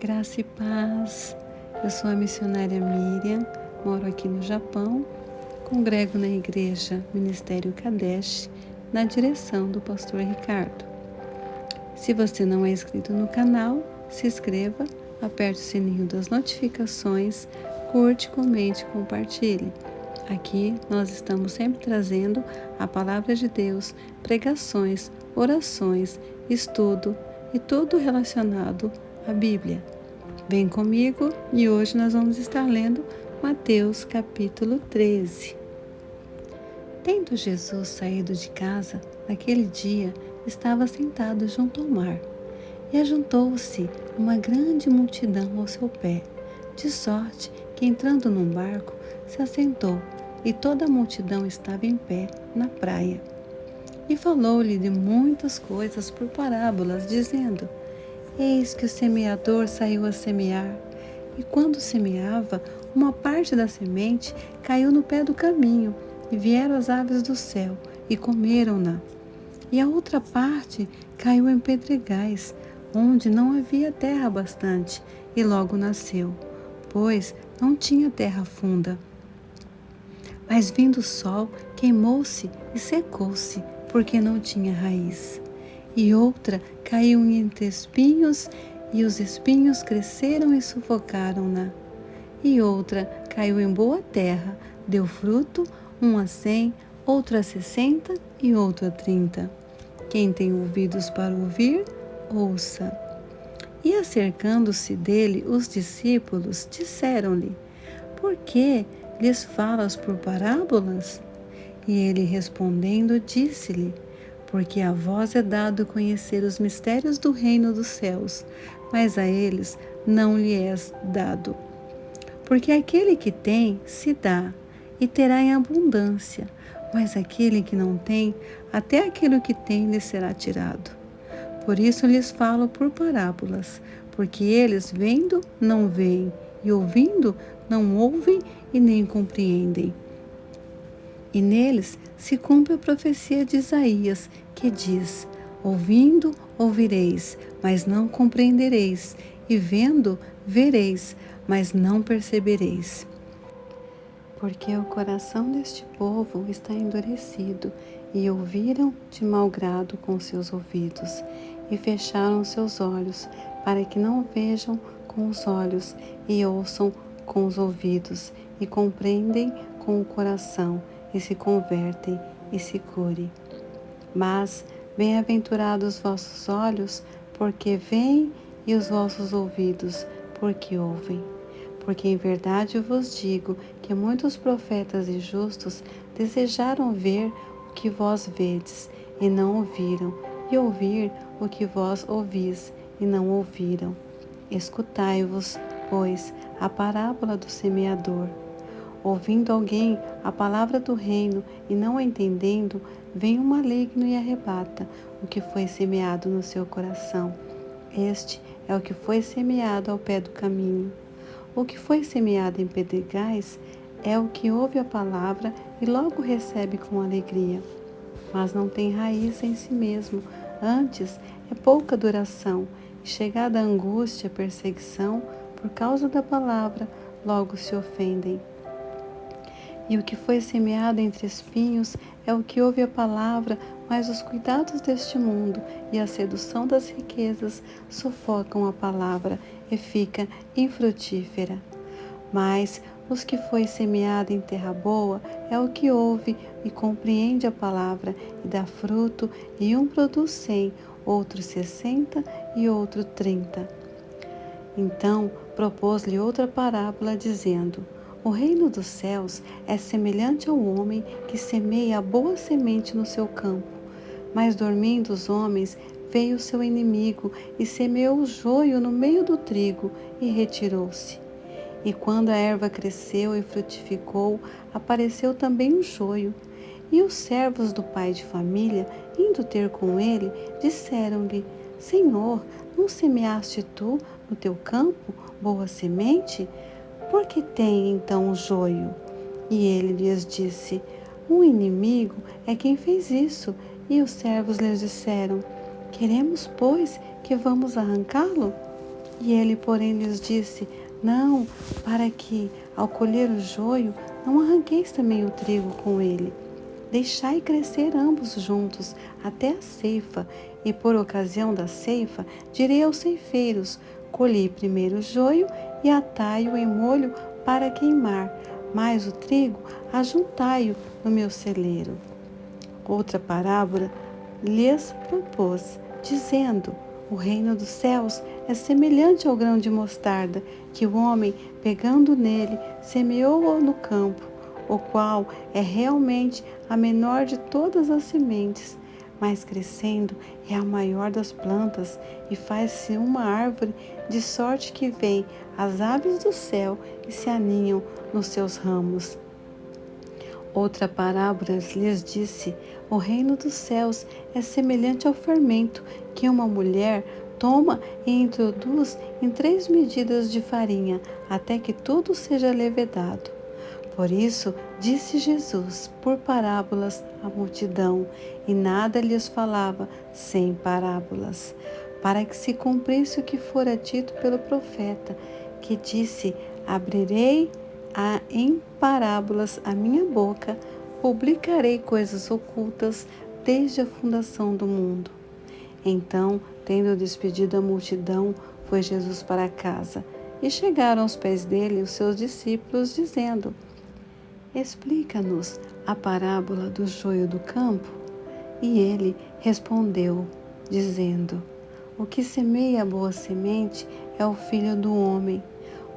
Graça e paz. Eu sou a missionária Miriam, moro aqui no Japão, congrego na igreja Ministério Kadesh, na direção do pastor Ricardo. Se você não é inscrito no canal, se inscreva, aperte o sininho das notificações, curte, comente e compartilhe. Aqui nós estamos sempre trazendo a palavra de Deus, pregações, orações, estudo e tudo relacionado à Bíblia. Vem comigo e hoje nós vamos estar lendo Mateus capítulo 13. Tendo Jesus saído de casa, naquele dia estava sentado junto ao mar, e ajuntou-se uma grande multidão ao seu pé, de sorte que, entrando num barco, se assentou, e toda a multidão estava em pé na praia. E falou-lhe de muitas coisas por parábolas, dizendo: Eis que o semeador saiu a semear, e quando semeava, uma parte da semente caiu no pé do caminho, e vieram as aves do céu, e comeram-na. E a outra parte caiu em pedregais, onde não havia terra bastante, e logo nasceu, pois não tinha terra funda. Mas vindo o sol, queimou-se e secou-se, porque não tinha raiz. E outra caiu entre espinhos, e os espinhos cresceram e sufocaram-na. E outra caiu em boa terra, deu fruto, um a 100, outro a 60 e outro a 30. Quem tem ouvidos para ouvir, ouça. E acercando-se dele os discípulos, disseram-lhe: Por que lhes falas por parábolas? E ele respondendo disse-lhe: Porque a vós é dado conhecer os mistérios do reino dos céus, mas a eles não lhe é dado. Porque aquele que tem, se dá, e terá em abundância, mas aquele que não tem, até aquilo que tem lhe será tirado. Por isso lhes falo por parábolas, porque eles vendo não veem, e ouvindo não ouvem e nem compreendem. E neles se cumpre a profecia de Isaías, que diz: Ouvindo, ouvireis, mas não compreendereis, e vendo, vereis, mas não percebereis. Porque o coração deste povo está endurecido, e ouviram de mau grado com seus ouvidos, e fecharam seus olhos, para que não vejam com os olhos, e ouçam com os ouvidos, e compreendem com o coração, e se convertem e se curem. Mas bem-aventurados os vossos olhos, porque veem, e os vossos ouvidos, porque ouvem. Porque em verdade eu vos digo que muitos profetas e justos desejaram ver o que vós vedes, e não ouviram, e ouvir o que vós ouvis, e não ouviram. Escutai-vos, pois, a parábola do semeador. Ouvindo alguém a palavra do reino e não a entendendo, vem o maligno e arrebata o que foi semeado no seu coração. Este é o que foi semeado ao pé do caminho. O que foi semeado em pedregais é o que ouve a palavra e logo recebe com alegria, mas não tem raiz em si mesmo, antes é pouca duração, e chegada a angústia, perseguição, por causa da palavra, logo se ofendem. E o que foi semeado entre espinhos é o que ouve a palavra, mas os cuidados deste mundo e a sedução das riquezas sufocam a palavra e fica infrutífera. Mas os que foi semeado em terra boa é o que ouve e compreende a palavra e dá fruto, e um produz 100, outro 60 e outro 30. Então propôs-lhe outra parábola, dizendo: O reino dos céus é semelhante ao homem que semeia a boa semente no seu campo. Mas dormindo os homens, veio o seu inimigo e semeou o joio no meio do trigo e retirou-se. E quando a erva cresceu e frutificou, apareceu também o joio. E os servos do pai de família, indo ter com ele, disseram-lhe: Senhor, não semeaste tu no teu campo boa semente? Por que tem então o joio? E ele lhes disse: O inimigo é quem fez isso. E os servos lhes disseram: Queremos, pois, que vamos arrancá-lo? E ele, porém, lhes disse: Não, para que, ao colher o joio, não arranqueis também o trigo com ele. Deixai crescer ambos juntos até a ceifa, e por ocasião da ceifa direi aos ceifeiros: colhi primeiro o joio e atai-o em molho para queimar, mas o trigo ajuntai-o no meu celeiro. Outra parábola lhes propôs, dizendo: o reino dos céus é semelhante ao grão de mostarda, que o homem, pegando nele, semeou no campo, o qual é realmente a menor de todas as sementes, mas crescendo é a maior das plantas e faz-se uma árvore, de sorte que vêm as aves do céu e se aninham nos seus ramos. Outra parábola lhes disse: o reino dos céus é semelhante ao fermento que uma mulher toma e introduz em 3 medidas de farinha, até que tudo seja levedado. Por isso, disse Jesus por parábolas à multidão, e nada lhes falava sem parábolas, para que se cumprisse o que fora dito pelo profeta, que disse: abrirei em parábolas a minha boca, publicarei coisas ocultas desde a fundação do mundo. Então, tendo despedido a multidão, foi Jesus para casa, e chegaram aos pés dele os seus discípulos, dizendo: explica-nos a parábola do joio do campo. E ele respondeu, dizendo: o que semeia a boa semente é o Filho do homem.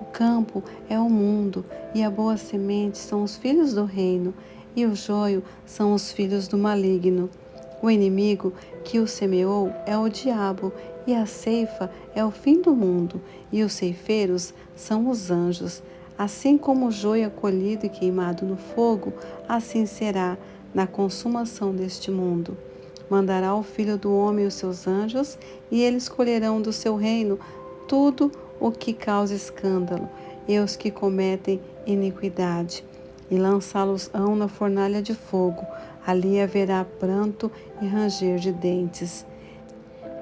O campo é o mundo, e a boa semente são os filhos do reino, e o joio são os filhos do maligno. O inimigo que o semeou é o diabo, e a ceifa é o fim do mundo, e os ceifeiros são os anjos. Assim como o joio é colhido e queimado no fogo, assim será na consumação deste mundo. Mandará o Filho do Homem os seus anjos, e eles colherão do seu reino tudo o que causa escândalo, e os que cometem iniquidade, e lançá-los-ão na fornalha de fogo. Ali haverá pranto e ranger de dentes.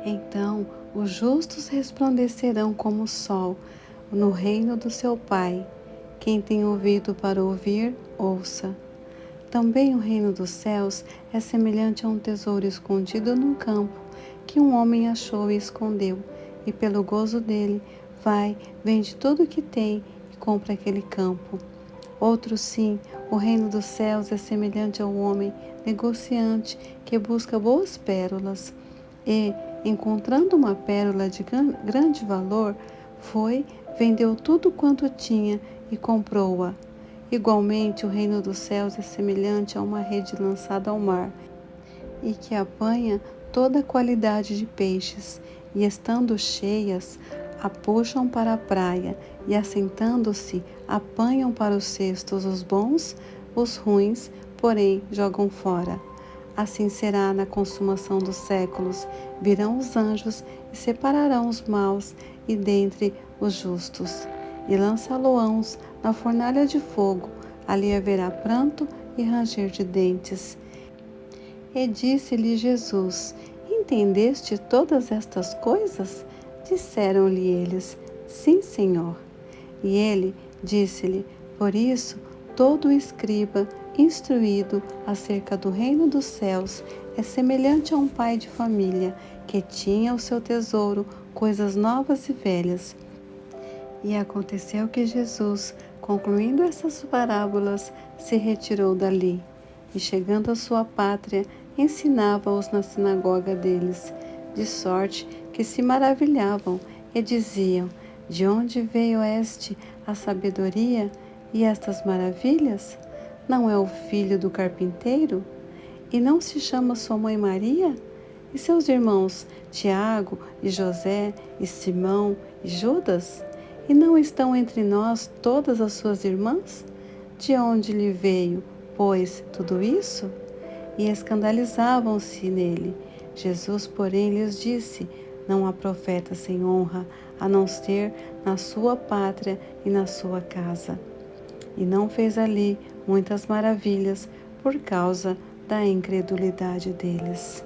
Então os justos resplandecerão como o sol no reino do seu Pai. Quem tem ouvido para ouvir, ouça. Também o reino dos céus é semelhante a um tesouro escondido num campo, que um homem achou e escondeu, e pelo gozo dele vai, vende tudo o que tem e compra aquele campo. Outro sim, o reino dos céus é semelhante ao homem negociante que busca boas pérolas e, encontrando uma pérola de grande valor, foi, vendeu tudo quanto tinha e comprou-a. Igualmente, o reino dos céus é semelhante a uma rede lançada ao mar e que apanha toda qualidade de peixes, e estando cheias, a puxam para a praia, e assentando-se, apanham para os cestos os bons, os ruins, porém, jogam fora. Assim será na consumação dos séculos. Virão os anjos e separarão os maus e dentre os justos, e lançá-lo-ãos na fornalha de fogo. Ali haverá pranto e ranger de dentes. E disse-lhe Jesus: entendeste todas estas coisas? Disseram-lhe eles: sim, Senhor. E ele disse-lhe: por isso, todo escriba instruído acerca do reino dos céus é semelhante a um pai de família que tinha o seu tesouro coisas novas e velhas. E aconteceu que Jesus, concluindo essas parábolas, se retirou dali, e chegando à sua pátria, ensinava-os na sinagoga deles, de sorte que se maravilhavam e diziam: de onde veio a sabedoria e estas maravilhas? Não é o filho do carpinteiro? E não se chama sua mãe Maria? E seus irmãos Tiago e José e Simão e Judas? E não estão entre nós todas as suas irmãs? De onde lhe veio, pois, tudo isso? E escandalizavam-se nele. Jesus, porém, lhes disse: não há profeta sem honra, a não ser na sua pátria e na sua casa. E não fez ali muitas maravilhas por causa da incredulidade deles.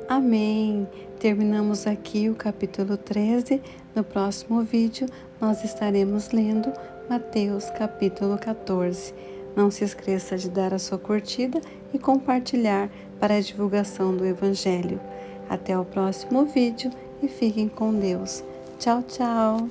Amém! Terminamos aqui o capítulo 13. No próximo vídeo, nós estaremos lendo Mateus capítulo 14. Não se esqueça de dar a sua curtida e compartilhar para a divulgação do Evangelho. Até o próximo vídeo e fiquem com Deus. Tchau, tchau!